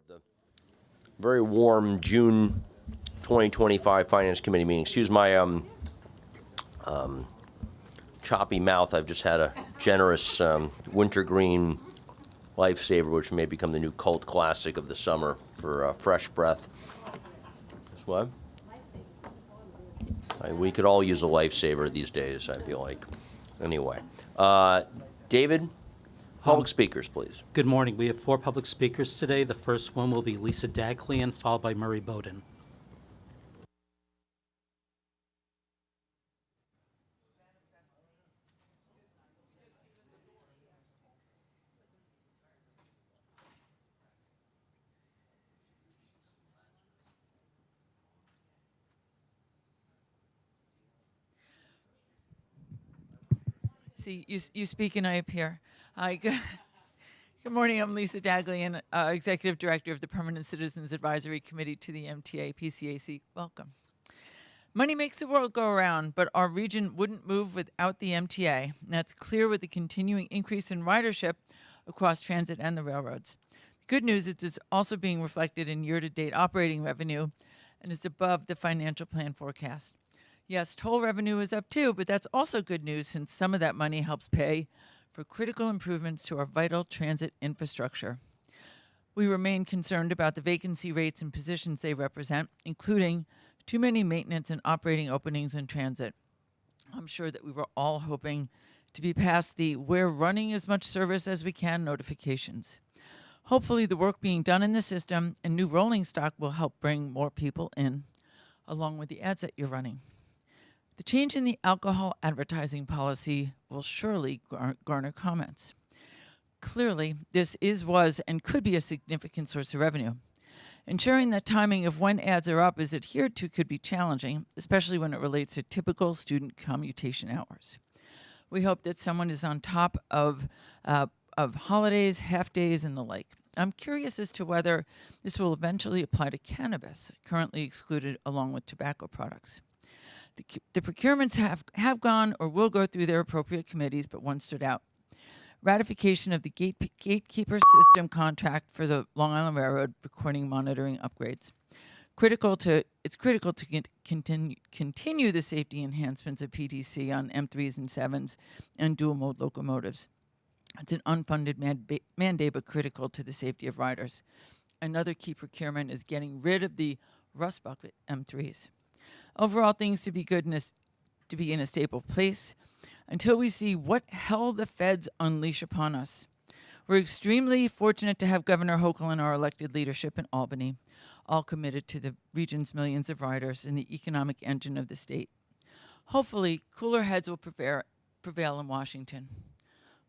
The very warm June 2025 Finance Committee meeting. Excuse my choppy mouth. I've just had a generous wintergreen lifesaver, which may become the new cult classic of the summer for fresh breath. What? We could all use a lifesaver these days, I feel like. Anyway, David, public speakers, please. Good morning. We have 4 public speakers today. The first one will be Lisa Daglian, followed by Murray Bowden. See, you speak and I appear. Hi, good morning. I'm Lisa Daglian, Executive Director of the Permanent Citizens Advisory Committee to the MTA PCAC. Welcome. Money makes the world go around, but our region wouldn't move without the MTA. And that's clear with the continuing increase in ridership across transit and the railroads. The good news is it's also being reflected in year-to-date operating revenue and is above the financial plan forecast. Yes, toll revenue is up too, but that's also good news since some of that money helps pay for critical improvements to our vital transit infrastructure. We remain concerned about the vacancy rates and positions they represent, including too many maintenance and operating openings in transit. I'm sure that we were all hoping to be past the "we're running as much service as we can" notifications. Hopefully the work being done in the system and new rolling stock will help bring more people in, along with the ads that you're running. The change in the alcohol advertising policy will surely garner comments. Clearly, this was, and could be a significant source of revenue. Ensuring that timing of when ads are up is adhered to could be challenging, especially when it relates to typical student commutation hours. We hope that someone is on top of holidays, half days, and the like. I'm curious as to whether this will eventually apply to cannabis, currently excluded along with tobacco products. The procurements have gone or will go through their appropriate committees, but one stood out. Ratification of the gatekeeper system contract for the Long Island Railroad recording monitoring upgrades. It's critical to continue the safety enhancements of PTC on M3s and 7s and dual mode locomotives. It's an unfunded mandate, but critical to the safety of riders. Another key procurement is getting rid of the rust bucket M3s. Overall, things to be good to be in a stable place until we see what hell the feds unleash upon us. We're extremely fortunate to have Governor Hochul and our elected leadership in Albany, all committed to the region's millions of riders and the economic engine of the state. Hopefully, cooler heads will prevail in Washington.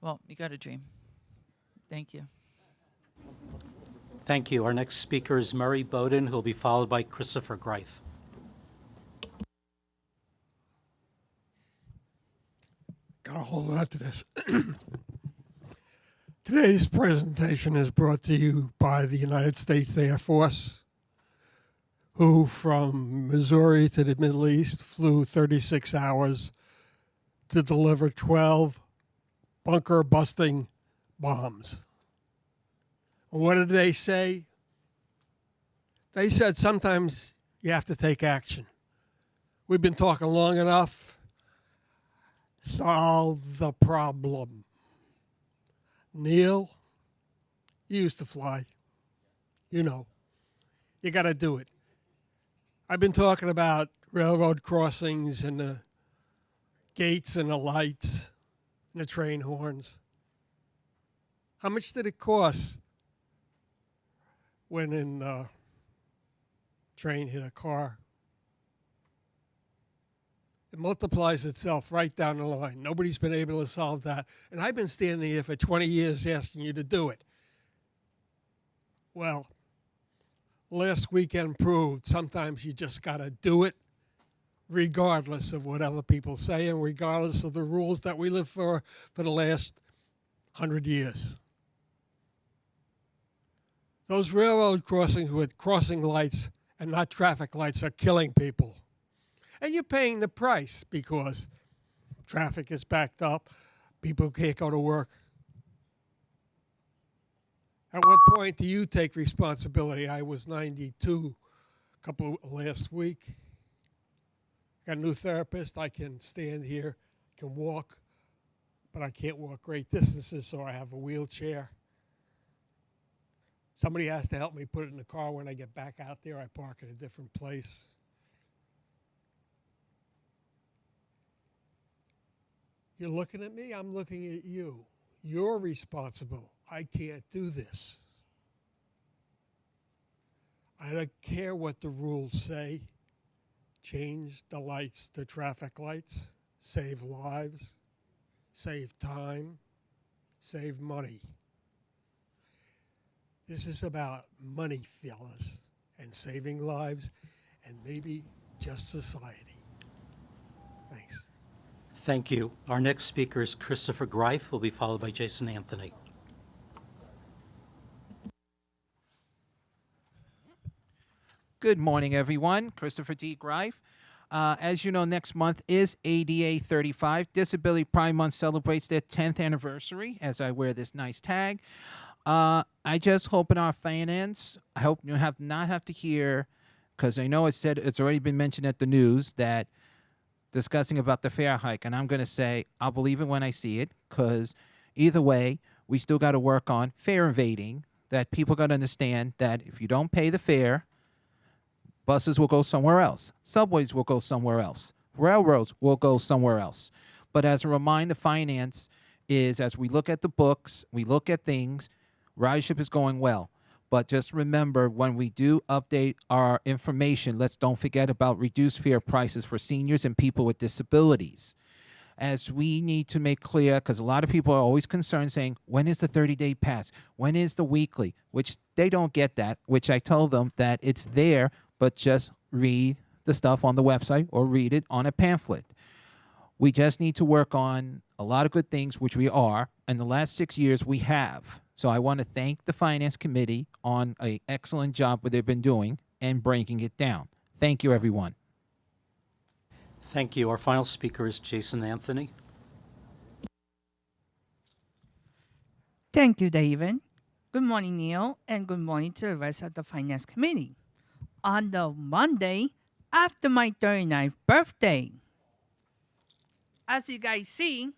Well, you got a dream. Thank you. Thank you. Our next speaker is Murray Bowden, who will be followed by Christopher Greif. Gotta hold on to this. Today's presentation is brought to you by the United States Air Force, who from Missouri to the Middle East flew 36 hours to deliver 12 bunker-busting bombs. What did they say? They said sometimes you have to take action. We've been talking long enough. Solve the problem. Neil, you used to fly. You know, you got to do it. I've been talking about railroad crossings and the gates and the lights and the train horns. How much did it cost when a train hit a car? It multiplies itself right down the line. Nobody's been able to solve that. And I've been standing here for 20 years asking you to do it. Well, last weekend proved sometimes you just got to do it regardless of what other people say and regardless of the rules that we live for the last 100 years. Those railroad crossings with crossing lights and not traffic lights are killing people. And you're paying the price because traffic is backed up, people can't go to work. At what point do you take responsibility? I was 92 last week. Got a new therapist. I can stand here, can walk, but I can't walk great distances, so I have a wheelchair. Somebody has to help me put it in the car. When I get back out there, I park in a different place. You're looking at me, I'm looking at you. You're responsible. I can't do this. I don't care what the rules say. Change the lights to traffic lights, save lives, save time, save money. This is about money, fellas, and saving lives, and maybe just society. Thanks. Thank you. Our next speaker is Christopher Greif, will be followed by Jason Anthony. Good morning, everyone. Christopher D. Greif. As you know, next month is ADA 35. Disability Pride Month celebrates their 10th anniversary as I wear this nice tag. I just hope in our finance, I hope you not have to hear, because I know it's already been mentioned at the news, that discussing about the fare hike, and I'm going to say I'll believe it when I see it, because either way, we still got to work on fare evading, that people got to understand that if you don't pay the fare, buses will go somewhere else. Subways will go somewhere else. Railroads will go somewhere else. But as a reminder, finance is, as we look at the books, we look at things, ridership is going well. But just remember, when we do update our information, let's don't forget about reduced fare prices for seniors and people with disabilities. As we need to make clear, because a lot of people are always concerned saying, when is the 30-day pass? When is the weekly? Which they don't get that, which I tell them that it's there, but just read the stuff on the website or read it on a pamphlet. We just need to work on a lot of good things, which we are. In the last 6 years, we have. So I want to thank the Finance Committee on an excellent job what they've been doing and breaking it down. Thank you, everyone. Thank you. Our final speaker is Jason Anthony. Thank you, David. Good morning, Neil, and good morning to the rest of the Finance Committee. On the Monday after my 39th birthday, as you guys see,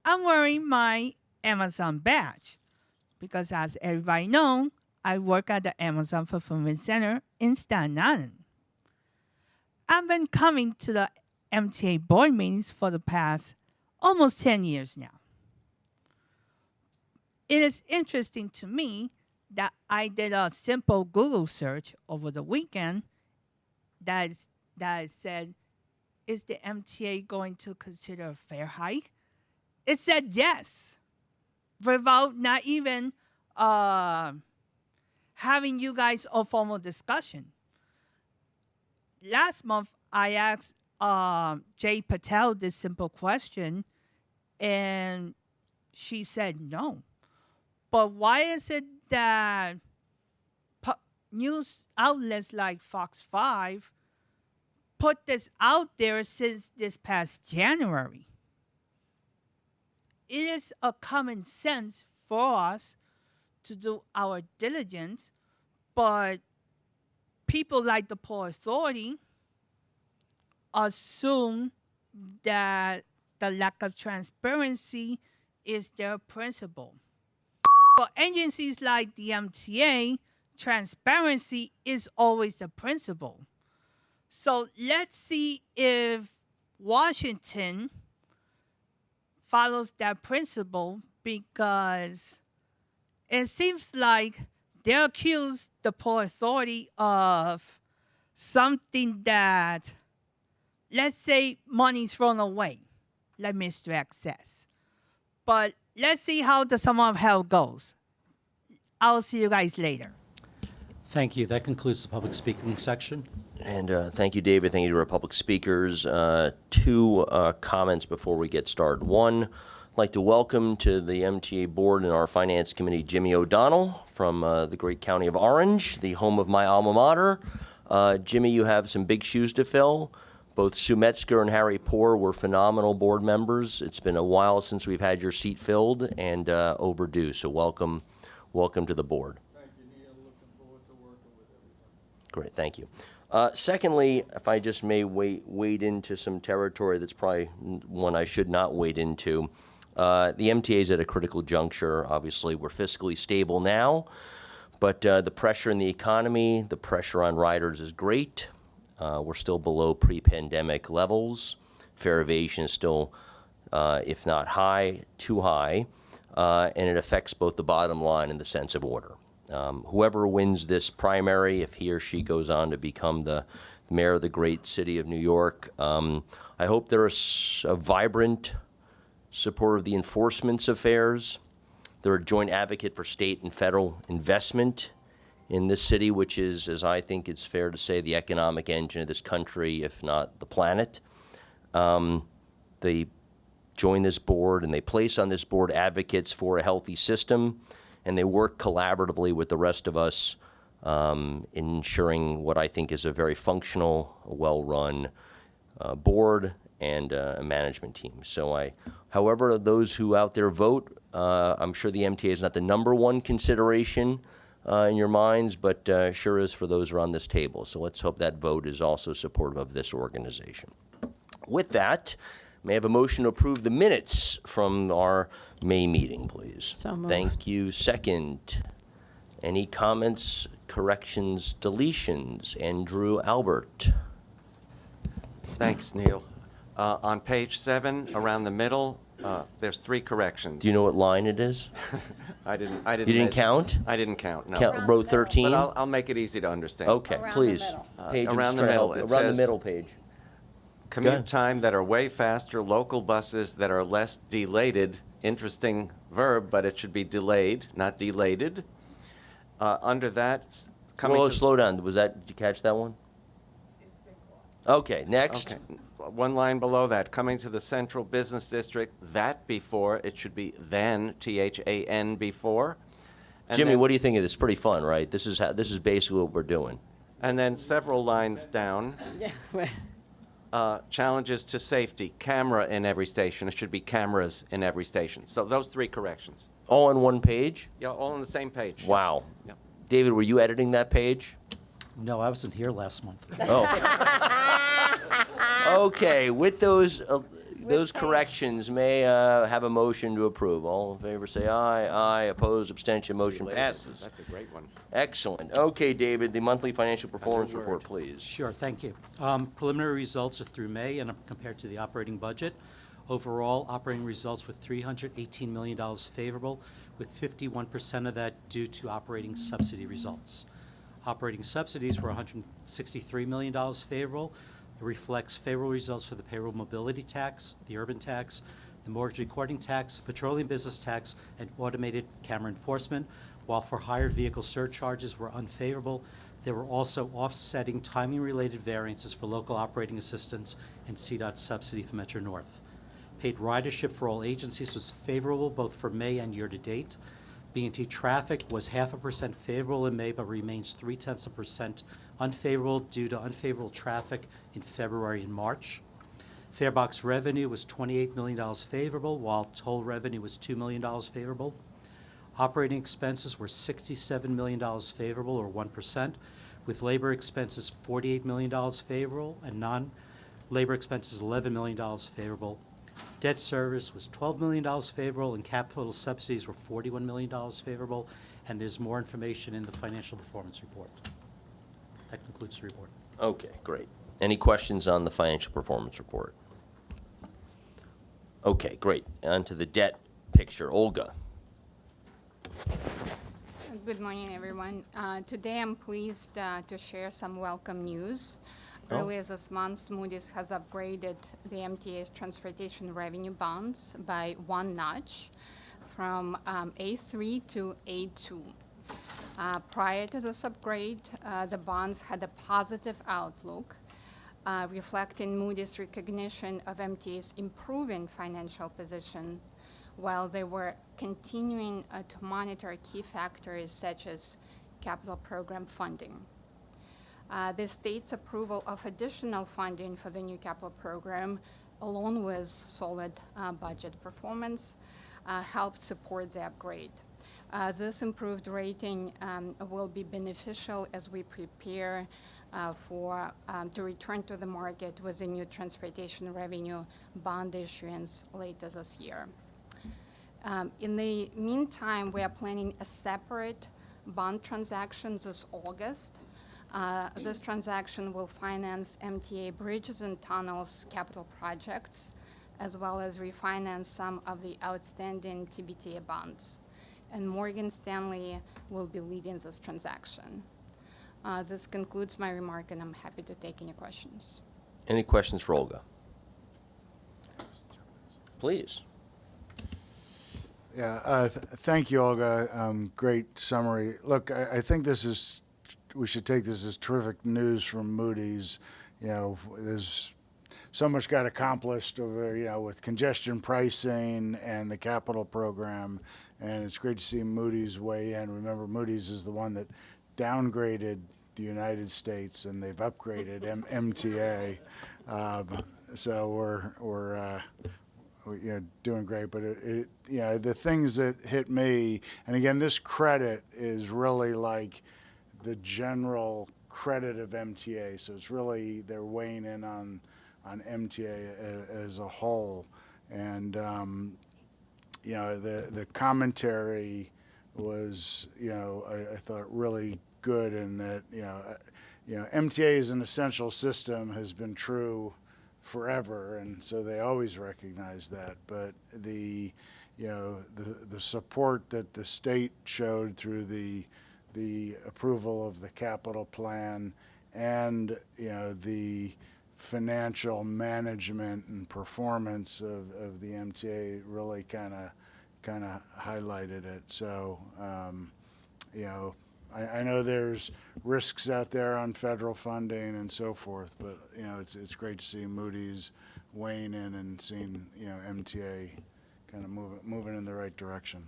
I'm wearing my Amazon badge because, as everybody knows, I work at the Amazon Fulfillment Center in Staten Island. I've been coming to the MTA board meetings for the past almost 10 years now. It is interesting to me that I did a simple Google search over the weekend that said, is the MTA going to consider a fare hike? It said yes, without not even having you guys a formal discussion. Last month, I asked Jay Patel this simple question, and she said no. But why is it that news outlets like Fox 5 put this out there since this past January? It is a common sense for us to do our diligence, but people like the Port Authority assume that the lack of transparency is their principle. For agencies like the MTA, transparency is always the principle. So let's see if Washington follows that principle, because it seems like they accuse the Port Authority of something that, let's say, money thrown away, like Mr. X says. But let's see how the summer of hell goes. I'll see you guys later. Thank you. That concludes the public speaking section. And thank you, David. Thank you to our public speakers. Two comments before we get started. One, I'd like to welcome to the MTA board and our finance committee Jimmy O'Donnell from the great county of Orange, the home of my alma mater. Jimmy, you have some big shoes to fill. Both Sue Metzger and Harry Poor were phenomenal board members. It's been a while since we've had your seat filled, and overdue. So welcome welcome to the board. Thank you, Neil. Looking forward to working with everybody. Great, thank you. Secondly, if I just may wade into some territory that's probably one I should not wade into, the MTA is at a critical juncture. Obviously, we're fiscally stable now, but the pressure in the economy, the pressure on riders is great. We're still below pre-pandemic levels. Fare evasion is still, if not high, too high, and it affects both the bottom line and the sense of order. Whoever wins this primary, if he or she goes on to become the mayor of the great city of New York, I hope they're a vibrant supporter of the enforcement of fares. They're a joint advocate for state and federal investment in this city, which is, as I think it's fair to say, the economic engine of this country, if not the planet. They join this board and they place on this board advocates for a healthy system, and they work collaboratively with the rest of us in ensuring what I think is a very functional, well-run board and a management team. So however those who out there vote, I'm sure the MTA is not the number one consideration in your minds, but sure is for those around this table. So let's hope that vote is also supportive of this organization. With that, may I have a motion to approve the minutes from our May meeting, please? So moved. Thank you. Second. Any comments, corrections, deletions? Andrew Albert. Thanks, Neil. On page 7, around the middle, there's 3 corrections. Do you know what line it is? I didn't. You didn't count? I didn't count. No. Count row 13? But I'll make it easy to understand. Okay, Around the please. middle. Paige, I'm Around just the trying to middle, help you. it Around the says- middle page. Go Commute ahead. time that are way faster, local buses that are less delayed. Interesting verb, but it should be delayed, not delayed. Under that, coming Whoa, to slow down. Did you catch that one? Okay, next. Okay. One line below that, coming to the central business district, that before, it should be then, THAN before. And Jimmy, then- what do you think of this? Pretty fun, right? This is basically what we're doing. And then several lines down, challenges to safety, camera in every station. It should be cameras in every station. So those 3 corrections. All on one page? Yeah, all on the same page. Wow. Yep. David, were you editing that page? No, I wasn't here last month. Oh. Okay, with those corrections, may have a motion to approve. All in favor say aye. Aye. Opposed, abstention, motion passes. That's a great one. Excellent. Okay, David, the monthly financial performance report, please. Sure, thank you. Preliminary results are through May and compared to the operating budget. Overall, operating results were $318 million favorable, with 51% of that due to operating subsidy results. Operating subsidies were $163 million favorable. It reflects favorable results for the payroll mobility tax, the urban tax, the mortgage recording tax, petroleum business tax, and automated camera enforcement. While for higher vehicle surcharges were unfavorable, there were also offsetting timing-related variances for local operating assistance and CDOT subsidy for Metro North. Paid ridership for all agencies was favorable both for May and year-to-date. B&T traffic was 0.5% favorable in May, but remains 0.3% unfavorable due to unfavorable traffic in February and March. Farebox revenue was $28 million favorable, while toll revenue was $2 million favorable. Operating expenses were $67 million favorable, or 1%, with labor expenses $48 million favorable and non-labor expenses $11 million favorable. Debt service was $12 million favorable, and capital subsidies were $41 million favorable, and there's more information in the financial performance report. That concludes the report. Okay, great. Any questions on the financial performance report? Okay, great. On to the debt picture. Olga. Good morning, everyone. Today I'm pleased to share some welcome news. Oh. Earlier this month, Moody's has upgraded the MTA's transportation revenue bonds by 1 notch from A3 to A2. Prior to this upgrade, the bonds had a positive outlook, reflecting Moody's recognition of MTA's improving financial position, while they were continuing to monitor key factors such as capital program funding. The state's approval of additional funding for the new capital program, along with solid budget performance, helped support the upgrade. This improved rating will be beneficial as we prepare to return to the market with a new transportation revenue bond issuance later this year. In the meantime, we are planning a separate bond transaction this August. This transaction will finance MTA bridges and tunnels capital projects, as well as refinance some of the outstanding TBTA bonds. And Morgan Stanley will be leading this transaction. This concludes my remark, and I'm happy to take any questions. Any questions for Olga? Please. Yeah, thank you, Olga. Great summary. Look, I think we should take this as terrific news from Moody's. You know, there's so much got accomplished over, with congestion pricing and the capital program, and it's great to see Moody's weigh in. Remember, Moody's is the one that downgraded the United States, and they've upgraded MTA. So we're doing great. But the things that hit me, and again, this credit is really like the general credit of MTA. So it's really they're weighing in on MTA as a whole, and the commentary was I thought really good in that MTA is an essential system, has been true forever, and so they always recognize that. But the support that the state showed through the approval of the capital plan and the financial management and performance of the MTA really kind of highlighted it. So I know there's risks out there on federal funding and so forth, but it's great to see Moody's weighing in and seeing MTA kind of moving in the right direction.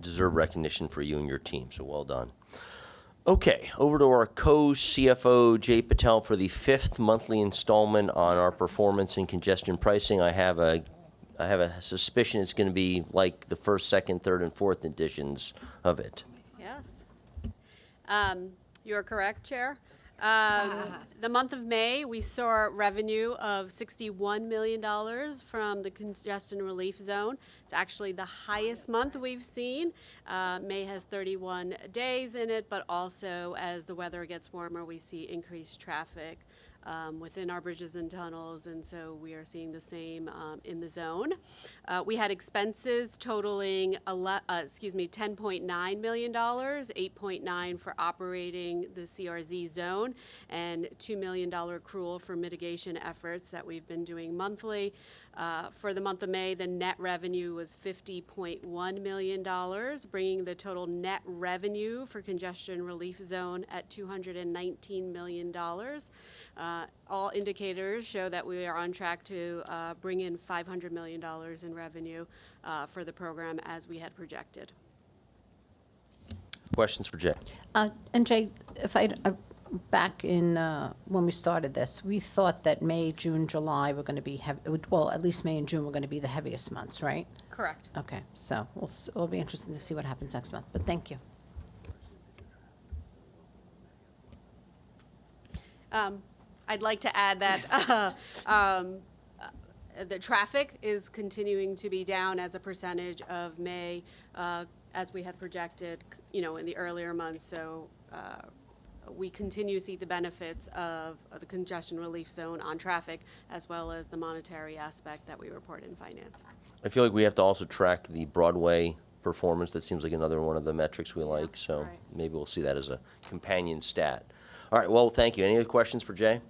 Deserved recognition for you and your team, so well done. Okay, over to our co-CFO, Jay Patel, for the 5th monthly installment on our performance and congestion pricing. I have a suspicion it's going to be like the first, second, third, and fourth editions of it. Yes. You are correct, Chair. The month of May, we saw revenue of $61 million from the congestion relief zone. It's actually the highest month we've seen. May has 31 days in it, but also as the weather gets warmer, we see increased traffic within our bridges and tunnels, and so we are seeing the same in the zone. We had expenses totaling $10.9 million, $8.9 million for operating the CRZ zone, and $2 million accrual for mitigation efforts that we've been doing monthly. For the month of May, the net revenue was $50.1 million, bringing the total net revenue for congestion relief zone at $219 million. All indicators show that we are on track to bring in $500 million in revenue for the program as we had projected. Questions for Jay? And Jay, back in when we started this, we thought that May, June, July were going to be well, at least May and June were going to be the heaviest months, right? Correct. Okay, so it'll be interesting to see what happens next month. But thank you. I'd like to add that the traffic is continuing to be down as a percentage of May, as we had projected, in the earlier months. So we continue to see the benefits of the congestion relief zone on traffic, as well as the monetary aspect that we report in finance. I feel like we have to also track the Broadway performance. That seems like another one of the metrics we like, so right. Maybe we'll see that as a companion stat. All right, well, thank you. Any other questions for Jay?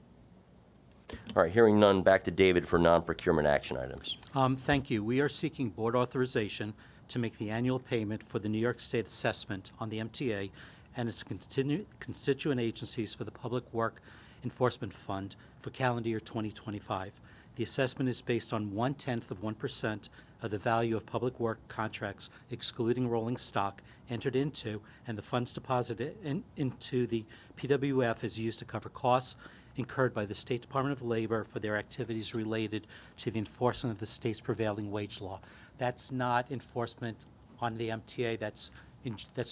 All right, hearing none, back to David for non-procurement action items. Thank you. We are seeking board authorization to make the annual payment for the New York State assessment on the MTA and its constituent agencies for the Public Work Enforcement Fund for calendar year 2025. The assessment is based on 0.1% of the value of public work contracts, excluding rolling stock, entered into, and the funds deposited into the PWF is used to cover costs incurred by the State Department of Labor for their activities related to the enforcement of the state's prevailing wage law. That's not enforcement on the MTA. That's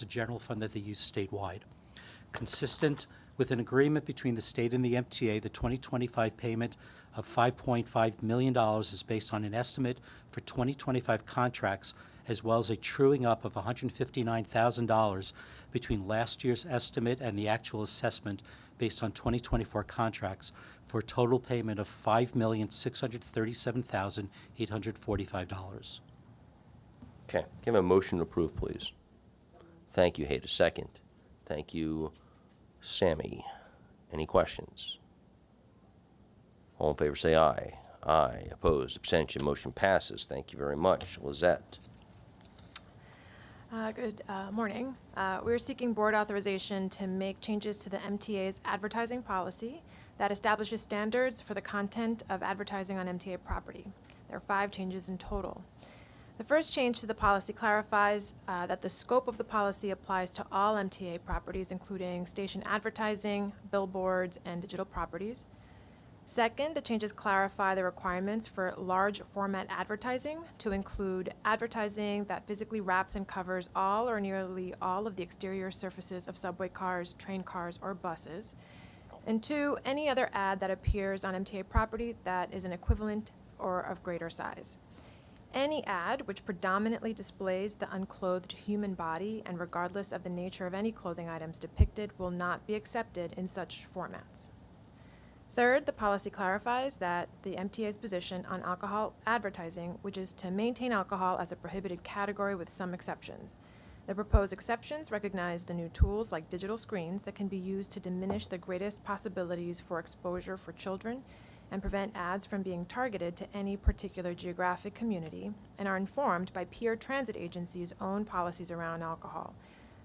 a general fund that they use statewide. Consistent with an agreement between the state and the MTA, the 2025 payment of $5.5 million is based on an estimate for 2025 contracts, as well as a truing up of $159,000 between last year's estimate and the actual assessment based on 2024 contracts, for a total payment of $5,637,845. Okay, give a motion to approve, please. Thank you, Hayda. Second. Thank you, Sammy. Any questions? All in favor say aye. Aye. Opposed? Abstention? Motion passes. Thank you very much. Lizette. Good morning. We're seeking board authorization to make changes to the MTA's advertising policy that establishes standards for the content of advertising on MTA property. There are 5 changes in total. The first change to the policy clarifies that the scope of the policy applies to all MTA properties, including station advertising, billboards, and digital properties. Second, the changes clarify the requirements for large format advertising to include advertising that physically wraps and covers all or nearly all of the exterior surfaces of subway cars, train cars, or buses. And 2, any other ad that appears on MTA property that is an equivalent or of greater size. Any ad which predominantly displays the unclothed human body, and regardless of the nature of any clothing items depicted, will not be accepted in such formats. Third, the policy clarifies that the MTA's position on alcohol advertising, which is to maintain alcohol as a prohibited category with some exceptions. The proposed exceptions recognize the new tools like digital screens that can be used to diminish the greatest possibilities for exposure for children and prevent ads from being targeted to any particular geographic community, and are informed by peer transit agencies' own policies around alcohol.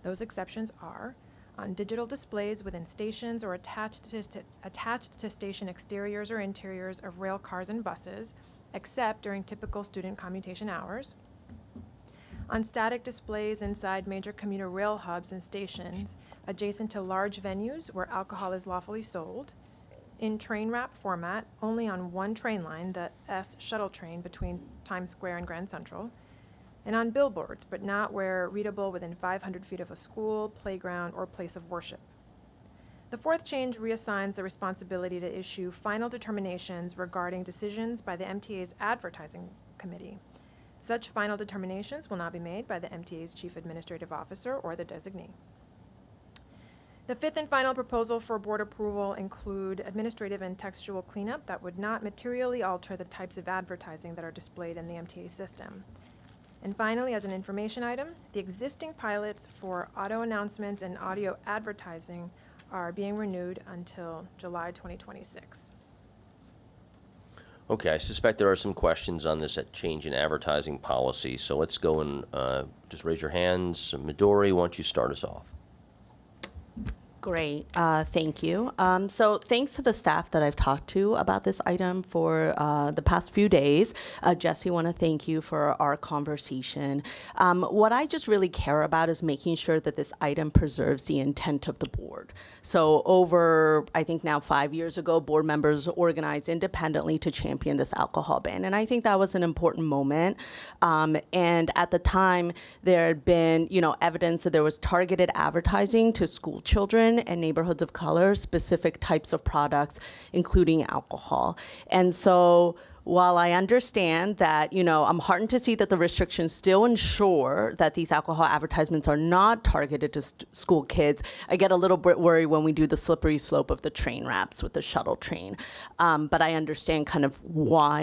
Those exceptions are on digital displays within stations or attached to station exteriors or interiors of rail cars and buses, except during typical student commutation hours, on static displays inside major commuter rail hubs and stations adjacent to large venues where alcohol is lawfully sold, in train wrap format only on one train line, the S shuttle train between Times Square and Grand Central, and on billboards, but not where readable within 500 feet of a school, playground, or place of worship. The fourth change reassigns the responsibility to issue final determinations regarding decisions by the MTA's advertising committee. Such final determinations will not be made by the MTA's chief administrative officer or the designee. The fifth and final proposal for board approval include administrative and textual cleanup that would not materially alter the types of advertising that are displayed in the MTA system. And finally, as an information item, the existing pilots for auto announcements and audio advertising are being renewed until July 2026. Okay, I suspect there are some questions on this change in advertising policy, so let's go and just raise your hands. Midori, why don't you start us off? Great, thank you. So thanks to the staff that I've talked to about this item for the past few days. Jesse, want to thank you for our conversation. What I just really care about is making sure that this item preserves the intent of the board. So over, I think now 5 years ago, board members organized independently to champion this alcohol ban. And I think that was an important moment. And at the time, there had been, evidence that there was targeted advertising to school children and neighborhoods of color, specific types of products, including alcohol. And so while I understand that, I'm heartened to see that the restrictions still ensure that these alcohol advertisements are not targeted to school kids, I get a little bit worried when we do the slippery slope of the train wraps with the shuttle train. But I understand kind of why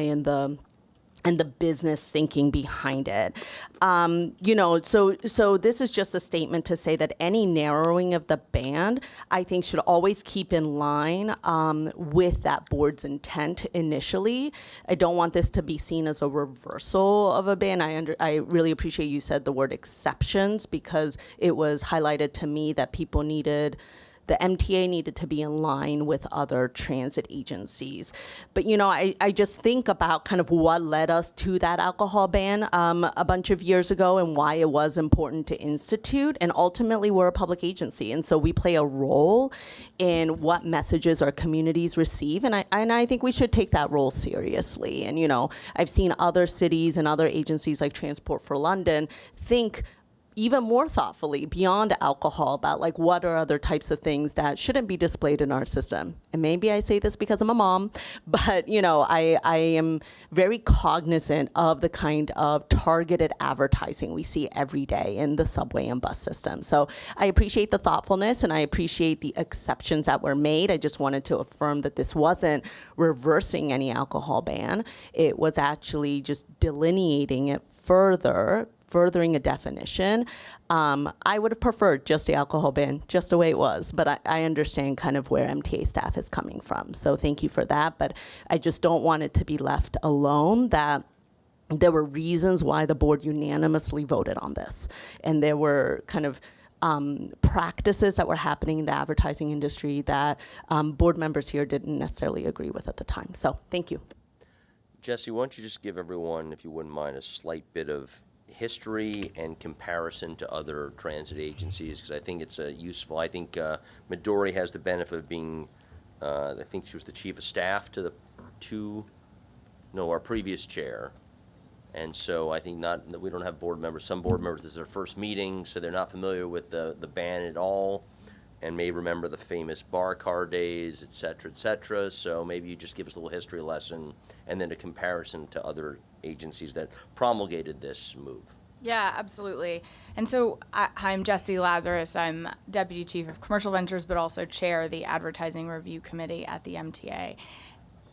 and the business thinking behind it. So this is just a statement to say that any narrowing of the ban, I think, should always keep in line with that board's intent initially. I don't want this to be seen as a reversal of a ban. I really appreciate you said the word exceptions, because it was highlighted to me that people needed the MTA needed to be in line with other transit agencies. But, you know, I just think about kind of what led us to that alcohol ban a bunch of years ago and why it was important to institute. And ultimately, we're a public agency. And so we play a role in what messages our communities receive. And I think we should take that role seriously. And, you know, I've seen other cities and other agencies like Transport for London think even more thoughtfully beyond alcohol about like what are other types of things that shouldn't be displayed in our system. And maybe I say this because I'm a mom, but you know, I am very cognizant of the kind of targeted advertising we see every day in the subway and bus system. So I appreciate the thoughtfulness and I appreciate the exceptions that were made. I just wanted to affirm that this wasn't reversing any alcohol ban. It was actually just delineating it furthering a definition. I would have preferred just the alcohol ban, just the way it was, but I understand kind of where MTA staff is coming from. So thank you for that, but I just don't want it to be left alone that there were reasons why the board unanimously voted on this. And there were kind of practices that were happening in the advertising industry that board members here didn't necessarily agree with at the time. So thank you. Jesse, why don't you just give everyone, if you wouldn't mind, a slight bit of history and comparison to other transit agencies, because I think it's useful. I think Midori has the benefit of being, I think she was the chief of staff to our previous chair. And so I think not that we don't have board members. Some board members, this is their first meeting, so they're not familiar with the ban at all and may remember the famous bar car days, et cetera, et cetera. So maybe you just give us a little history lesson and then a comparison to other agencies that promulgated this move. Yeah, absolutely. And so I'm Jessie Lazarus. I'm Deputy Chief of Commercial Ventures, but also chair the Advertising Review Committee at the MTA.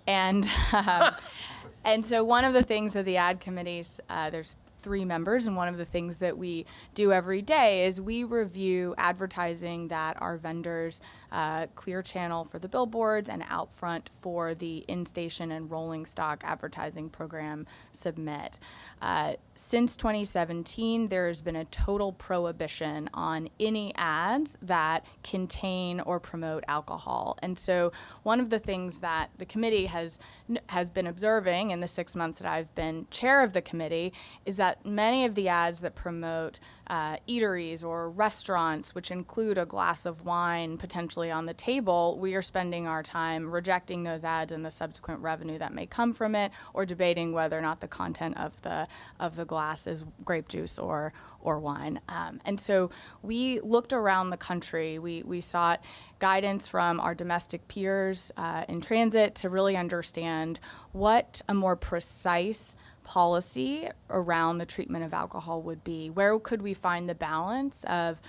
And and so one of the things that the ad committees, there's 3 members, and one of the things that we do every day is we review advertising that our vendors Clear Channel for the billboards and Outfront for the in-station and rolling stock advertising program submit. Since 2017, there's been a total prohibition on any ads that contain or promote alcohol. And so one of the things that the committee has been observing in the 6 months that I've been chair of the committee is that many of the ads that promote eateries or restaurants, which include a glass of wine potentially on the table, we are spending our time rejecting those ads and the subsequent revenue that may come from it, or debating whether or not the content of the glass is grape juice or wine. And so we looked around the country. We sought guidance from our domestic peers in transit to really understand what a more precise policy around the treatment of alcohol would be. Where could we find the balance of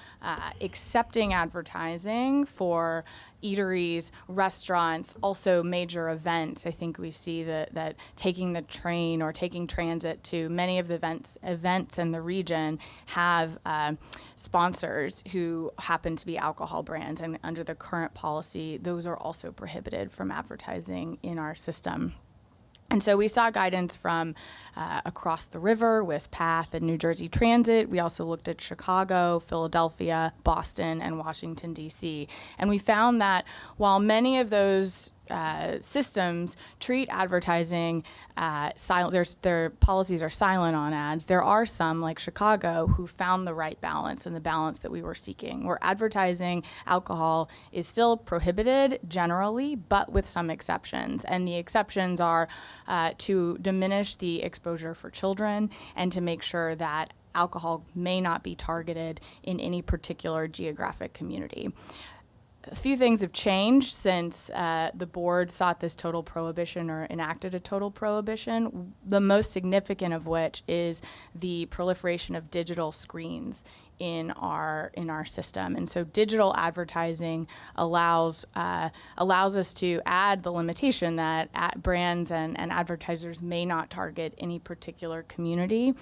accepting advertising for eateries, restaurants, also major events? I think we see that taking the train or taking transit to many of the events in the region have sponsors who happen to be alcohol brands, and under the current policy, those are also prohibited from advertising in our system. And so we saw guidance from across the river with PATH and New Jersey Transit. We also looked at Chicago, Philadelphia, Boston, and Washington, D.C. And we found that while many of those systems treat advertising their policies are silent on ads, there are some, like Chicago, who found the right balance and the balance that we were seeking, where advertising alcohol is still prohibited generally, but with some exceptions. And the exceptions are to diminish the exposure for children and to make sure that alcohol may not be targeted in any particular geographic community. A few things have changed since the board sought this total prohibition or enacted a total prohibition, the most significant of which is the proliferation of digital screens in our system. And so digital advertising allows us to add the limitation that brands and advertisers may not target any particular community.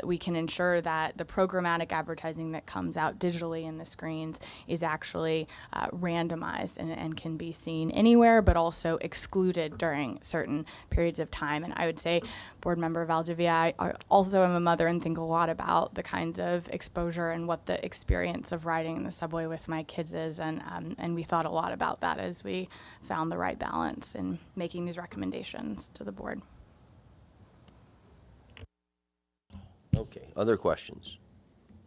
We can ensure that the programmatic advertising that comes out digitally in the screens is actually randomized and can be seen anywhere, but also excluded during certain periods of time. And I would say, Board Member Valdivia, I also am a mother and think a lot about the kinds of exposure exposure and what the experience of riding in the subway with my kids is. And we thought a lot about that as we found the right balance in making these recommendations to the board. Okay, other questions?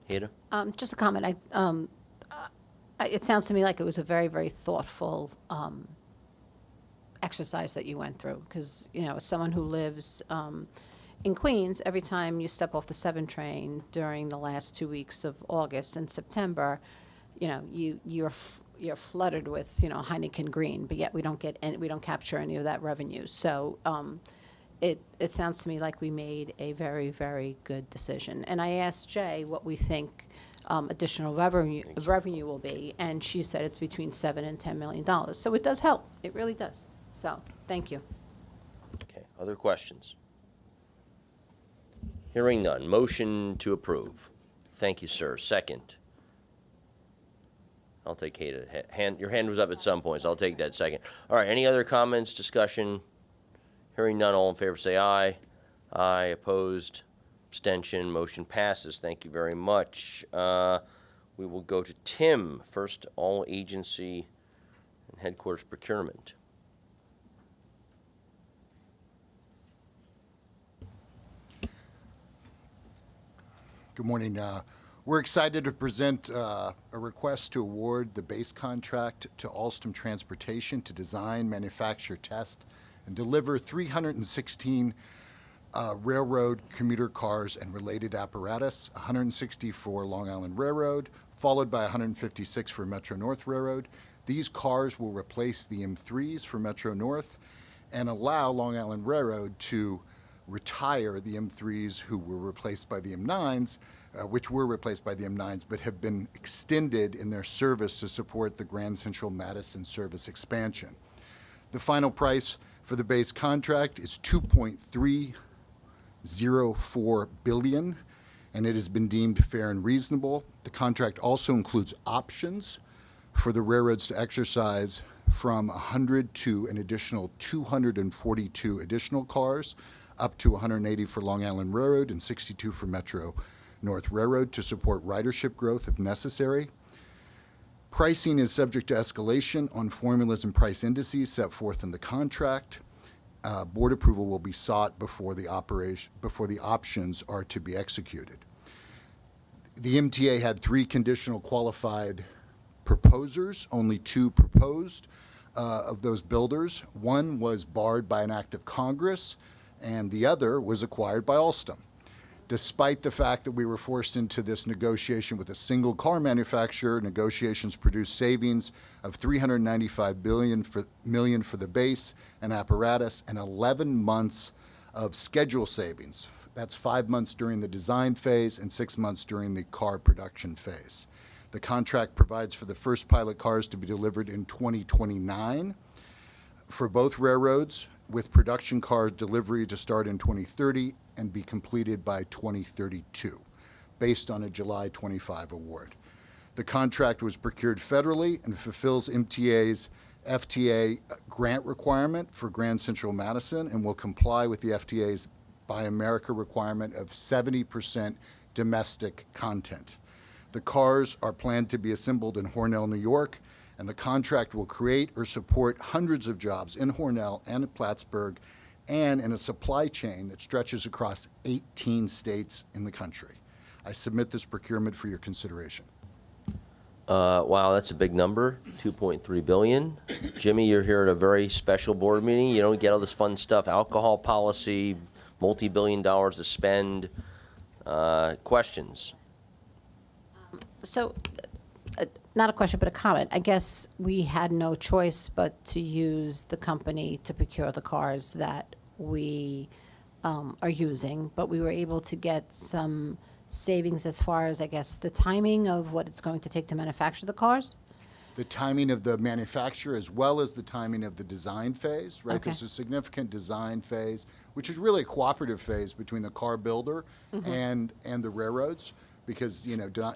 Heda? Just a comment. It sounds to me like it was a very, very thoughtful exercise that you went through, because, you know, as someone who lives in Queens, every time you step off the 7 train during the last 2 weeks of August and September, you know, you're flooded with, you know, Heineken Green, but yet we don't capture any of that revenue. So it sounds to me like we made a very, very good decision. And I asked Jay what we think additional revenue will be, and she said it's between $7 and $10 million. So it does help. It really does. So thank you. Okay, other questions? Hearing none. Motion to approve. Thank you, sir. Second. I'll take Heda. Your hand was up at some point, so I'll take that second. All right, any other comments, discussion? Hearing none, all in favor say aye. Aye, opposed, abstention, motion passes. Thank you very much. We will go to Tim, first all agency and headquarters procurement. Good morning. We're excited to present a request to award the base contract to Alstom Transportation to design, manufacture, test, and deliver 316 railroad commuter cars and related apparatus, 160 for Long Island Railroad, followed by 156 for Metro North Railroad. These cars will replace the M3s for Metro North and allow Long Island Railroad to retire the M3s who were replaced by the M9s, which were replaced by the M9s, but have been extended in their service to support the Grand Central Madison service expansion. The final price for the base contract is $2.304 billion, and it has been deemed fair and reasonable. The contract also includes options for the railroads to exercise from 100 to an additional 242 additional cars, up to 180 for Long Island Railroad and 62 for Metro North Railroad to support ridership growth if necessary. Pricing is subject to escalation on formulas and price indices set forth in the contract. Board approval will be sought before the options are to be executed. The MTA had 3 conditional qualified proposers, only 2 proposed of those builders. One was barred by an act of Congress, and the other was acquired by Alstom. Despite the fact that we were forced into this negotiation with a single car manufacturer, negotiations produced savings of $395 million for the base and apparatus and 11 months of schedule savings. That's 5 months during the design phase and 6 months during the car production phase. The contract provides for the first pilot cars to be delivered in 2029 for both railroads, with production car delivery to start in 2030 and be completed by 2032, based on a July 25 award. The contract was procured federally and fulfills MTA's FTA grant requirement for Grand Central Madison and will comply with the FTA's Buy America requirement of 70% domestic content. The cars are planned to be assembled in Hornell, New York, and the contract will create or support hundreds of jobs in Hornell and at Plattsburgh and in a supply chain that stretches across 18 states in the country. I submit this procurement for your consideration. Wow, that's a big number, $2.3 billion. Jimmy, you're here at a very special board meeting. You don't get all this fun stuff, alcohol policy, multi-billion dollars to spend. Questions? So, not a question, but a comment. I guess we had no choice but to use the company to procure the cars that we are using, but we were able to get some savings as far as, I guess, the timing of what it's going to take to manufacture the cars? The timing of the manufacture as well as the timing of the design phase, right? Okay. There's a significant design phase, which is really a cooperative phase between the car builder and the railroads. because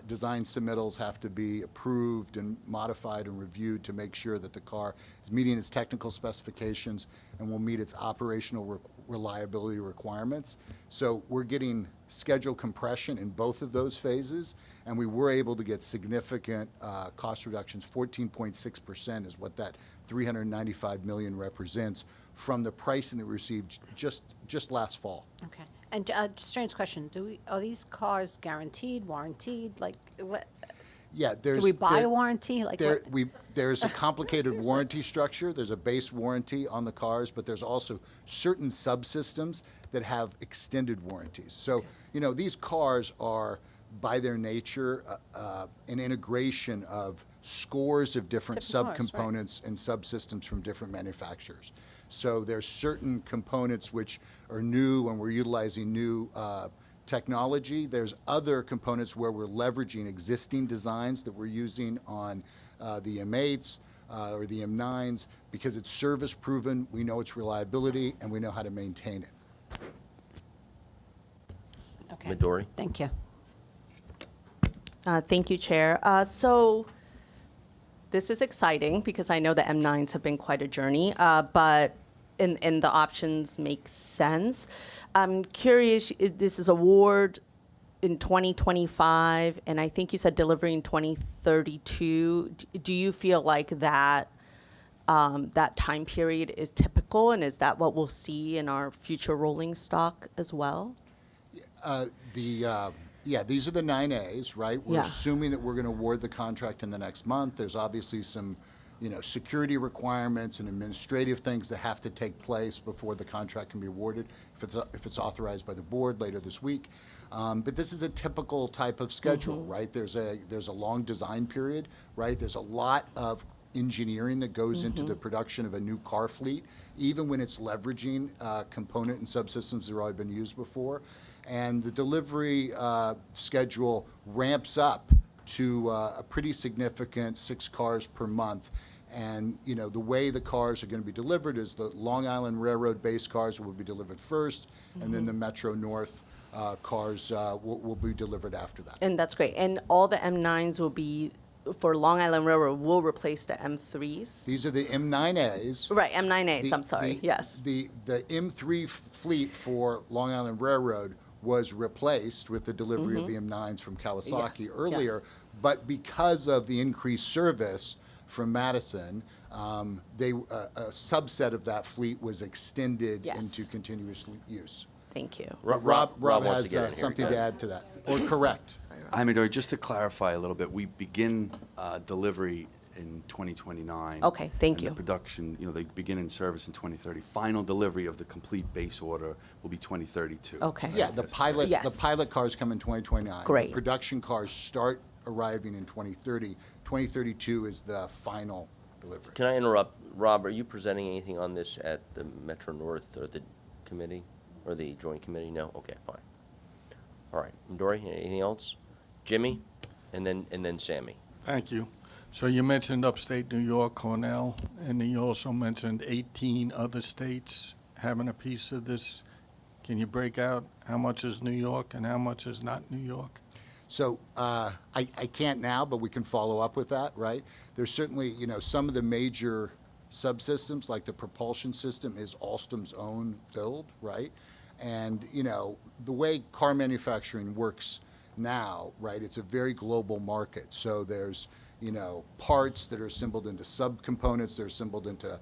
design submittals have to be approved and modified and reviewed to make sure that the car is meeting its technical specifications and will meet its operational reliability requirements. So we're getting schedule compression in both of those phases, and we were able to get significant cost reductions. 14.6% is what that $395 million represents from the pricing that we received just last fall. Okay. And strange question: are these cars guaranteed, warranted? Like what? Yeah, Do we buy a warranty? Like what? There's a complicated warranty structure. There's a base warranty on the cars, but there's also certain subsystems that have extended warranties. So, these cars are, by their nature, an integration of scores of different subcomponents and subsystems from different manufacturers. So there's certain components which are new and we're utilizing new technology. There's other components where we're leveraging existing designs that we're using on the M8s or the M9s because it's service proven, we know its reliability, and we know how to maintain it. Okay. Midori? Thank you. Thank you, Chair. So this is exciting because I know the M9s have been quite a journey, but and the options make sense. I'm curious, this is award in 2025, and I think you said delivery in 2032. Do you feel like that that time period is typical, and is that what we'll see in our future rolling stock as well? Yeah, these are the 9As, right? We're Yeah. assuming that we're going to award the contract in the next month. There's obviously some, security requirements and administrative things that have to take place before the contract can be awarded, if it's authorized by the board later this week. But this is a typical type of schedule, right? There's a long design period, right? There's a lot of engineering that goes into the production of a new car fleet, even when it's leveraging component and subsystems that have already been used before. And the delivery schedule ramps up to a pretty significant 6 cars per month. And the way the cars are going to be delivered is the Long Island Railroad base cars will be delivered first, and then the Metro North cars will be delivered after that. And that's great. And all the M9s will be, for Long Island Railroad, will replace the M3s? These are the M9As. Right, M9As, I'm sorry, yes. The M3 fleet for Long Island Railroad was replaced with the delivery of the M9s from Kawasaki earlier, yes. but because of the increased service from Madison, a subset of that fleet was extended into continuous use. Thank you. Rob wants has to get in here. something to add to that, or correct. Midori, just to clarify a little bit, we begin delivery in 2029. Okay, thank and you. The production, they begin in service in 2030. Final delivery of the complete base order will be 2032. Okay. Yeah, the pilot Yes. cars come in 2029. Great. The production cars start arriving in 2030. 2032 is the final delivery. Can I interrupt? Rob, are you presenting anything on this at the Metro North or the committee or the joint committee? No? Okay, fine. All right. Midori, anything else? Jimmy, and then Sammy. Thank you. So you mentioned upstate New York, Cornell, and then you also mentioned 18 other states having a piece of this. Can you break out how much is New York and how much is not New York? So I can't now, but we can follow up with that, right? There's certainly, some of the major subsystems, like the propulsion system, is Alstom's own build, right? And, the way car manufacturing works now, right, it's a very global market. So there's, parts that are assembled into subcomponents, they're assembled into,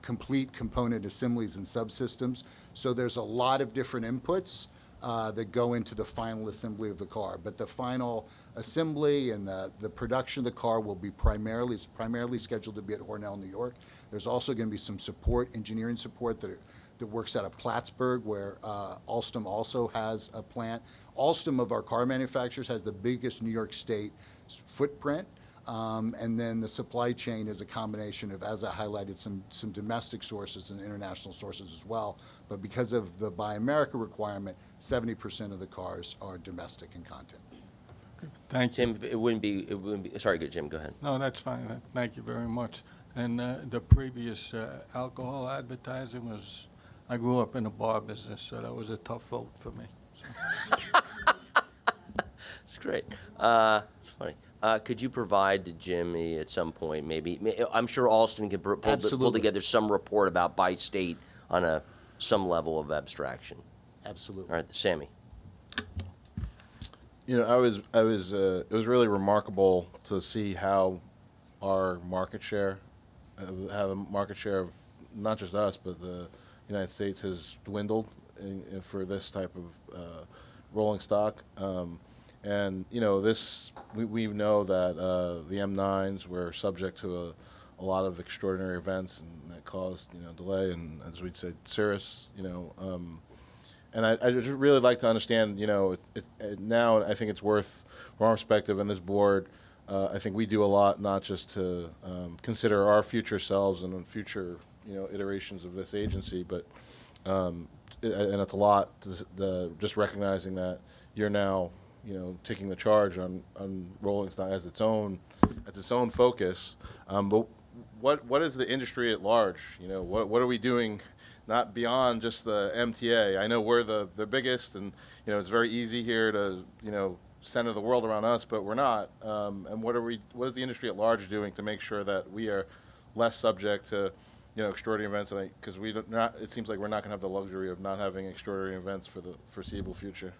complete component assemblies and subsystems. So there's a lot of different inputs that go into the final assembly of the car. But the final assembly and the production of the car will be primarily scheduled to be at Hornell, New York. There's also going to be some engineering support that works out of Plattsburgh, where Alstom also has a plant. Alstom, of our car manufacturers, has the biggest New York State footprint. And then the supply chain is a combination of, as I highlighted, some domestic sources and international sources as well. But because of the Buy America requirement, 70% of the cars are domestic in content. Thank you. Tim, it wouldn't be, sorry, good, Jim, go ahead. No, that's fine. Thank you very much. And the previous alcohol advertising was, I grew up in the bar business, so that was a tough vote for me. So. It's great. It's funny. Could you provide Jimmy at some point, maybe? I'm sure Alston can pull Absolutely. together some report about by state on some level of abstraction. Absolutely. All right, Sammy. You know, it was really remarkable to see how our market share, how the market share of not just us, but the United States has dwindled for this type of rolling stock. And, you know, we know that the M9s were subject to a lot of extraordinary events, and that caused, you know, delay, and as we'd say, cirrus, you know. And I just really like to understand, you know, now I think it's worth, from our perspective and this board, I think we do a lot not just to consider our future selves and future, you know, iterations of this agency, but, and it's a lot, just recognizing that you're now, you know, taking the charge on Rolling Stone as its own focus. But what is the industry at large? You know, what are we doing? Not beyond just the MTA. I know we're the biggest, and you know it's very easy here to, you know, center the world around us, but we're not. And what is the industry at large doing to make sure that we are less subject to, you know, extraordinary events? Because it seems like we're not going to have the luxury of not having extraordinary events for the foreseeable future.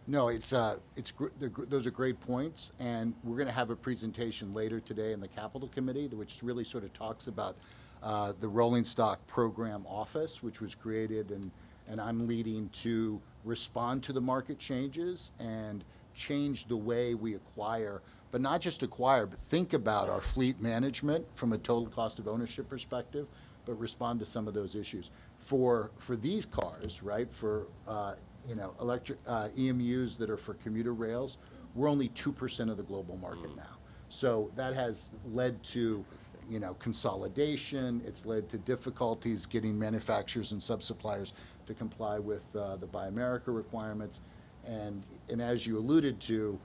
No, those are great points, and we're going to have a presentation later today in the Capital Committee, which really sort of talks about the Rolling Stock Program Office, which was created and I'm leading to respond to the market changes and change the way we acquire, but not just acquire, but think about our fleet management from a total cost of ownership perspective, but respond to some of those issues. For these cars, right, for you know, electric EMUs that are for commuter rails, we're only 2% of the global market now. So that has led to, you know, consolidation. It's led to difficulties getting manufacturers and sub-suppliers to comply with the Buy America requirements. And as you alluded to,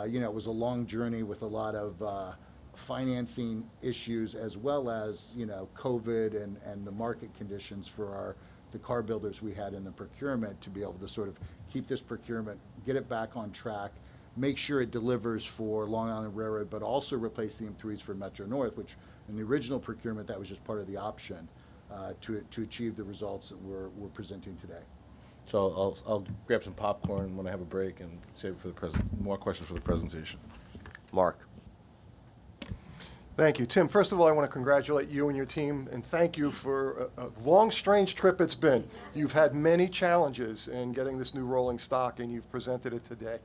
you know, it was a long journey with a lot of financing issues, as well as, you know, COVID and the market conditions for the car builders we had in the procurement to be able to sort of keep this procurement, get it back on track, make sure it delivers for Long Island Railroad, but also replace the M3s for Metro North, which in the original procurement, that was just part of the option to achieve the results that we're presenting today. So I'll grab some popcorn when I have a break and save it for more questions for the presentation. Mark. Thank you. Tim, first of all, I want to congratulate you and your team, and thank you for a long, strange trip it's been. You've had many challenges in getting this new rolling stock, and you've presented it today.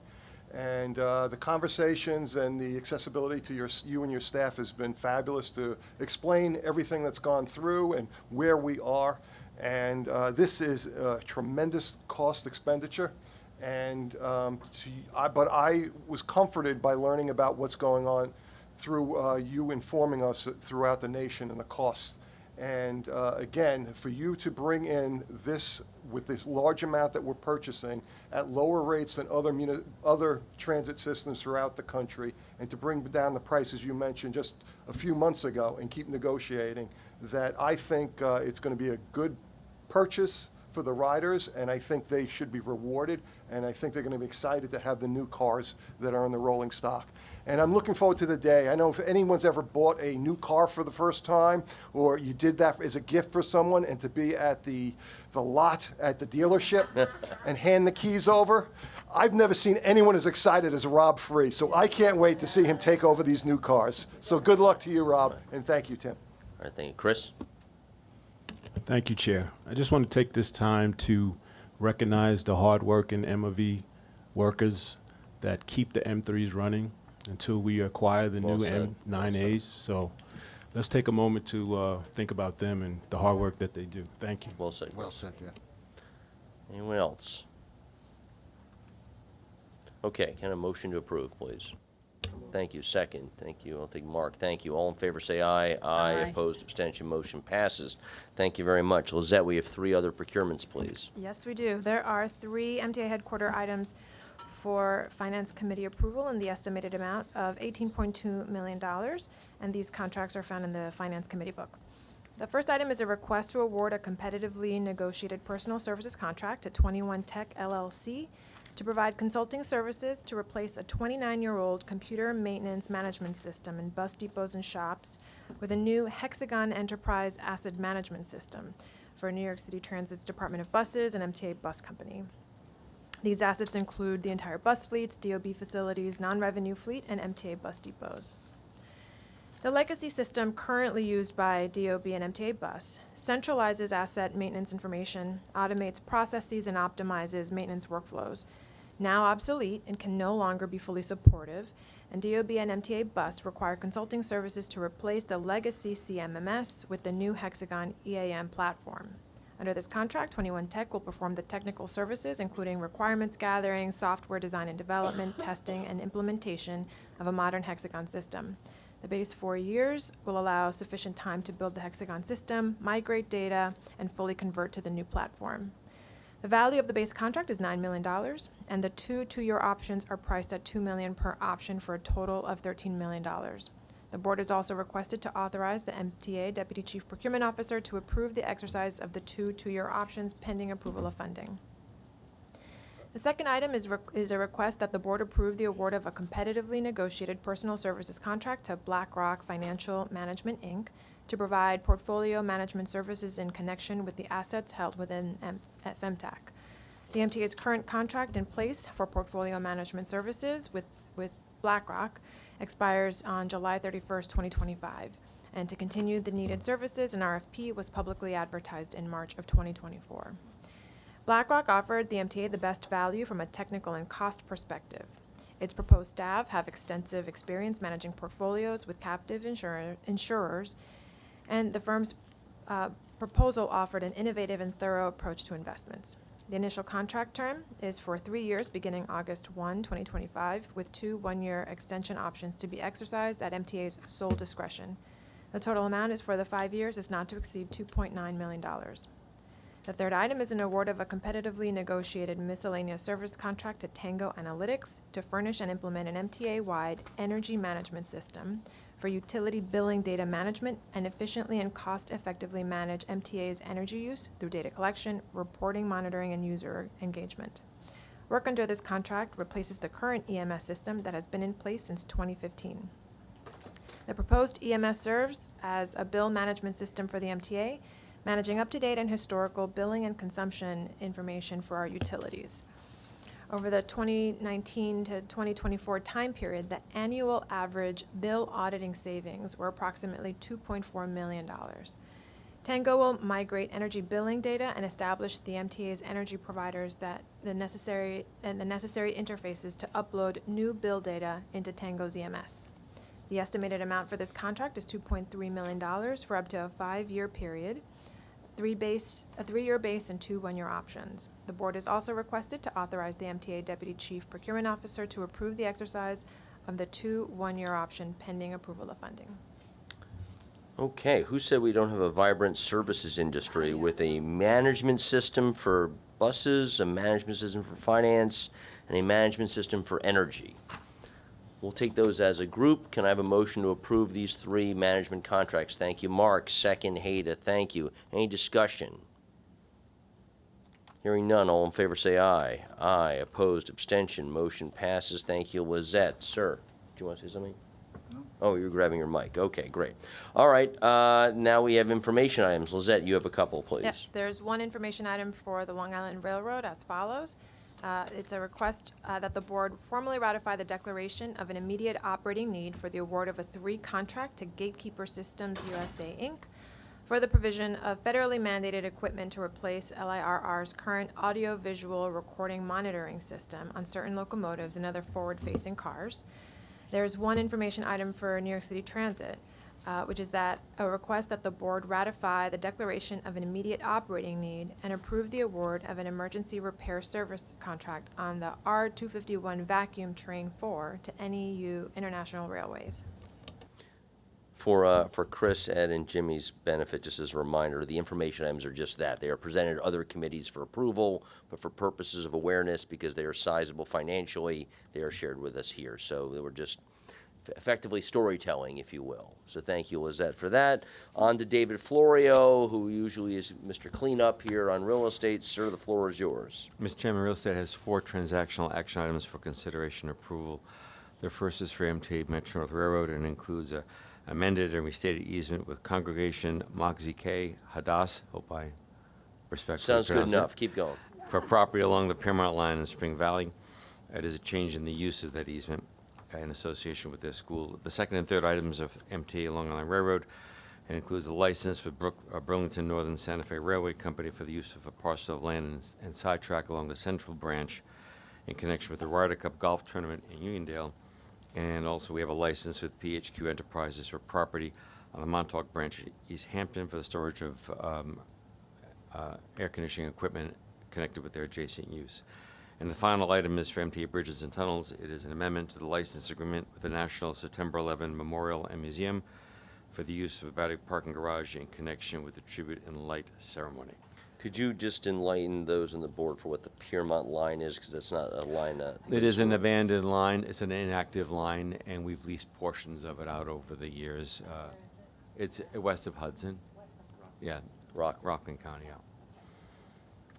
And the conversations and the accessibility to you and your staff has been fabulous to explain everything that's gone through and where we are. And this is a tremendous cost expenditure. And but I was comforted by learning about what's going on through you informing us throughout the nation and the costs. And again, for you to bring in this with this large amount that we're purchasing at lower rates than other transit systems throughout the country, and to bring down the prices you mentioned just a few months ago and keep negotiating, that I think it's going to be a good purchase for the riders, and I think they should be rewarded, and I think they're going to be excited to have the new cars that are in the rolling stock. And I'm looking forward to the day. I know if anyone's ever bought a new car for the first time, or you did that as a gift for someone, and to be at the lot at the dealership and hand the keys over, I've never seen anyone as excited as Rob Free. So I can't wait to see him take over these new cars. So good luck to you, Rob, and thank you, Tim. All right, thank you. Chris? Thank you, Chair. I just want to take this time to recognize the hard-working MOV workers that keep the M3s running until we acquire the new M9As. So let's take a moment to think about them and the hard work that they do. Thank you. Well said. Well said, yeah. Anyone else? Okay, can I have a motion to approve, please? Thank you. Second. Thank you. I'll take Mark. Thank you. All in favor say aye. Aye. Opposed, abstention, motion passes. Thank you very much. Lizette, we have 3 other procurements, please. Yes, we do. There are 3 MTA headquarter items for Finance Committee approval in the estimated amount of $18.2 million, and these contracts are found in the Finance Committee book. The first item is a request to award a competitively negotiated personal services contract to 21 Tech LLC to provide consulting services to replace a 29-year-old computer maintenance management system in bus depots and shops with a new Hexagon Enterprise Asset Management System for New York City Transit's Department of Buses and MTA Bus Company. These assets include the entire bus fleets, DOB facilities, non-revenue fleet, and MTA bus depots. The legacy system currently used by DOB and MTA Bus centralizes asset maintenance information, automates processes, and optimizes maintenance workflows. Now obsolete and can no longer be fully supportive, and DOB and MTA Bus require consulting services to replace the legacy CMMS with the new Hexagon EAM platform. Under this contract, 21 Tech will perform the technical services, including requirements gathering, software design and development, testing, and implementation of a modern Hexagon system. The base 4 years will allow sufficient time to build the Hexagon system, migrate data, and fully convert to the new platform. The value of the base contract is $9 million, and the two-year options are priced at $2 million per option for a total of $13 million. The board has also requested to authorize the MTA Deputy Chief Procurement Officer to approve the exercise of the two-year options pending approval of funding. The second item is a request that the board approve the award of a competitively negotiated personal services contract to BlackRock Financial Management, Inc. to provide portfolio management services in connection with the assets held within FMTAC. The MTA's current contract in place for portfolio management services with BlackRock expires on July 31st, 2025. And to continue the needed services, an RFP was publicly advertised in March of 2024. BlackRock offered the MTA the best value from a technical and cost perspective. Its proposed staff have extensive experience managing portfolios with captive insurers, and the firm's proposal offered an innovative and thorough approach to investments. The initial contract term is for 3 years beginning August 1, 2025, with 2 one-year extension options to be exercised at MTA's sole discretion. The total amount is for the 5 years is not to exceed $2.9 million. The third item is an award of a competitively negotiated miscellaneous service contract to Tango Analytics to furnish and implement an MTA-wide energy management system for utility billing data management and efficiently and cost-effectively manage MTA's energy use through data collection, reporting, monitoring, and user engagement. Work under this contract replaces the current EMS system that has been in place since 2015. The proposed EMS serves as a bill management system for the MTA, managing up-to-date and historical billing and consumption information for our utilities. Over the 2019 to 2024 time period, the annual average bill auditing savings were approximately $2.4 million. Tango will migrate energy billing data and establish the MTA's energy providers the necessary interfaces to upload new bill data into Tango's EMS. The estimated amount for this contract is $2.3 million for up to a 5-year period, a 3-year base and 2 one-year options. The board has also requested to authorize the MTA Deputy Chief Procurement Officer to approve the exercise of the 2 one-year option pending approval of funding. Okay, who said we don't have a vibrant services industry with a management system for buses, a management system for finance, and a management system for energy? We'll take those as a group. Can I have a motion to approve these 3 management contracts? Thank you, Mark. Second, Haida. Thank you. Any discussion? Hearing none, all in favor say aye. Aye. Opposed, abstention, motion passes. Thank you, Lizette. Sir, do you want to say something? No. Oh, you're grabbing your mic. Okay, great. All right, now we have information items. Lizette, you have a couple, please. Yes, there's one information item for the Long Island Railroad as follows. It's a request that the board formally ratify the declaration of an immediate operating need for the award of a 3 contract to Gatekeeper Systems USA, Inc. for the provision of federally mandated equipment to replace LIRR's current audio-visual recording monitoring system on certain locomotives and other forward-facing cars. There's one information item for New York City Transit, which is that a request that the board ratify the declaration of an immediate operating need and approve the award of an emergency repair service contract on the R251 vacuum train 4 to NEU International Railways. For Chris, Ed, and Jimmy's benefit, just as a reminder, the information items are just that. They are presented to other committees for approval, but for purposes of awareness, because they are sizable financially, they are shared with us here. So they were just effectively storytelling, if you will. So thank you, Lizette, for that. On to David Florio, who usually is Mr. Cleanup here on real estate. Sir, the floor is yours. Mr. Chairman, real estate has 4 transactional action items for consideration and approval. The first is for MTA Metro North Railroad and includes a amended and restated easement with Congregation Moxie K. Hadass. Hope I respectfully Sounds good pronounce it. enough. Keep going. For property along the Paramount line in Spring Valley. It is a change in the use of that easement in association with their school. The second and third items of MTA Long Island Railroad and includes a license for Burlington Northern Santa Fe Railway Company for the use of a parcel of land and sidetrack along the Central Branch in connection with the Ryder Cup Golf Tournament in Uniondale. And also we have a license with PHQ Enterprises for property on the Montauk Branch in East Hampton for the storage of air conditioning equipment connected with their adjacent use. And the final item is for MTA Bridges and Tunnels. It is an amendment to the license agreement with the National September 11 Memorial and Museum for the use of a battery parking garage in connection with the Tribute and Light ceremony. Could you just enlighten those on the board for what the Piermont line is? Because that's not a line. It is an abandoned line. It's an inactive line, and we've leased portions of it out over the years. It's west of Hudson. Yeah, Rockland County, yeah.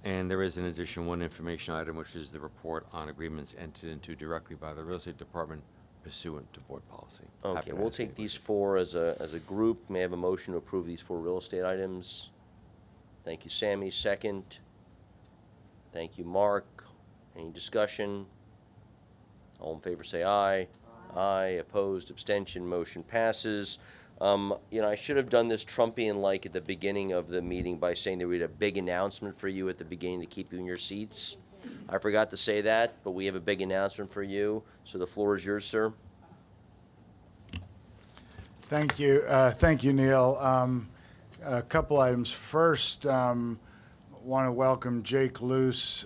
And there is in addition one information item, which is the report on agreements entered into directly by the real estate department pursuant to board policy. Happy Okay, to we'll answer any take these 4 as a group. May I have a motion to approve these 4 real estate items? Thank you, Sammy. Second. Thank you, Mark. Any discussion? All in favor say aye. Aye. Opposed, abstention, motion passes. I should have done this Trumpian-like at the beginning of the meeting by saying that we had a big announcement for you at the beginning to keep you in your seats. I forgot to say that, but we have a big announcement for you. So the floor is yours, sir. Thank you. Thank you, Neil. A couple items. First, want to welcome Jake Luce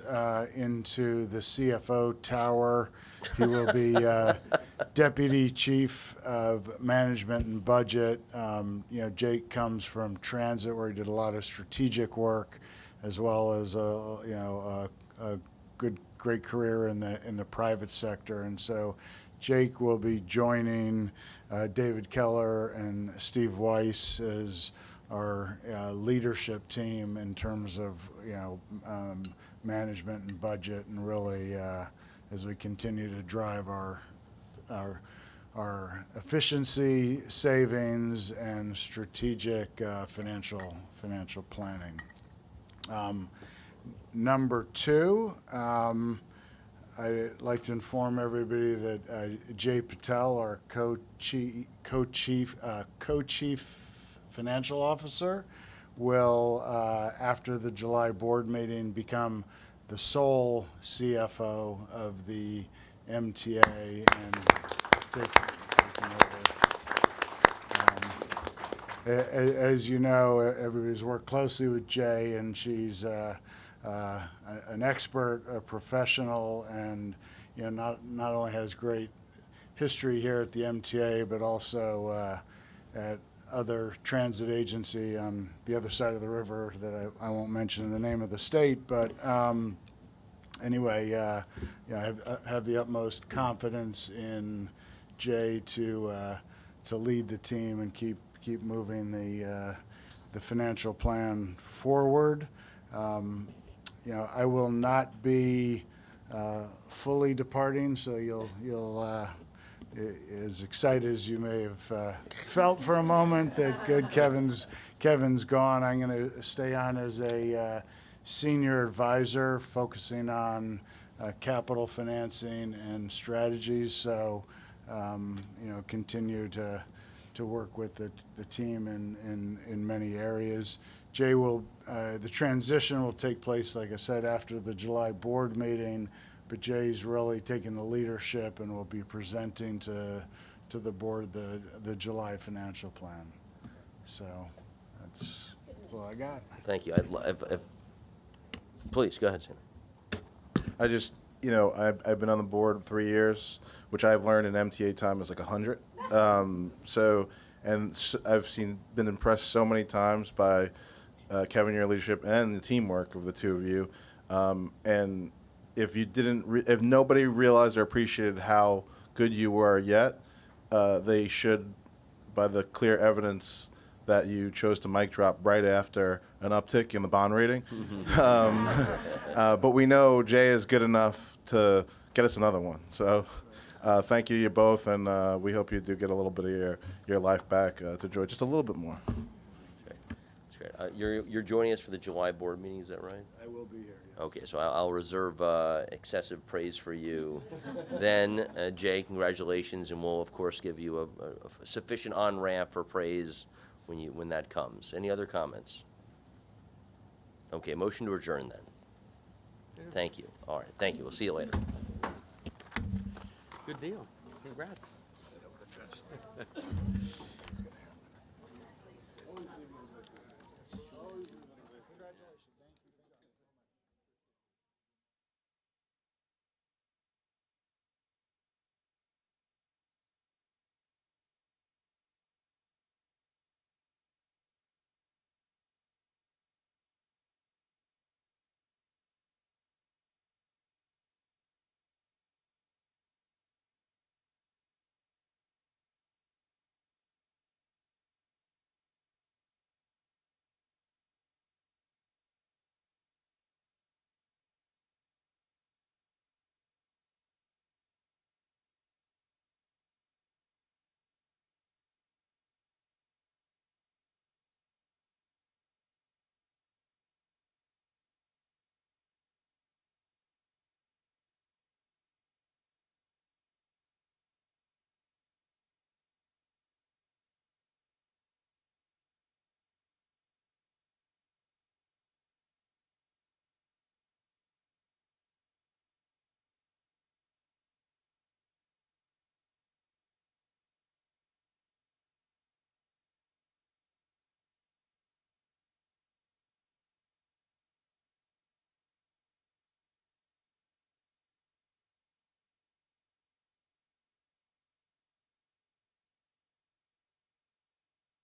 into the CFO tower. He will be Deputy Chief of Management and Budget. Jake comes from transit, where he did a lot of strategic work, as well as a great career in the private sector. And so, Jake will be joining David Keller and Steve Weiss as our leadership team in terms of management and budget, and really as we continue to drive our efficiency, savings, and strategic financial planning. Number 2, I'd like to inform everybody that Jay Patel, our co-chief financial officer, will, after the July board meeting, become the sole CFO of the MTA and taking over. As you know, everybody's worked closely with Jay, and she's an expert, a professional, and not only has great history here at the MTA, but also at other transit agency on the other side of the river that I won't mention the name of the state, but anyway, I have the utmost confidence in Jay to lead the team and keep moving the financial plan forward. I will not be fully departing, so you'll as excited as you may have felt for a moment that good Kevin's gone. I'm going to stay on as a senior advisor focusing on capital financing and strategies. So, continue to work with the team in many areas. Jay the transition will take place, like I said, after the July board meeting, but Jay's really taking the leadership and will be presenting to the board the July financial plan. So that's all I got. Thank you. Please, go ahead, Sam. I just, I've been on the board 3 years, which I've learned in MTA time is like 100. I've been impressed so many times by Kevin, your leadership, and the teamwork of the two of you. And if nobody realized or appreciated how good you were yet, they should, by the clear evidence that you chose to mic drop right after an uptick in the bond rating. But we know Jay is good enough to get us another one. So thank you both, and we hope you do get a little bit of your life back to enjoy just a little bit more. That's great. You're joining us for the July board meeting, is that right? I will be here. Okay, so I'll reserve excessive praise for you. Then, Jay, congratulations, and we'll of course give you a sufficient on-ramp for praise when that comes. Any other comments? Okay, motion to adjourn then. Thank you. All right, thank you. We'll see you later. Good deal. Congrats.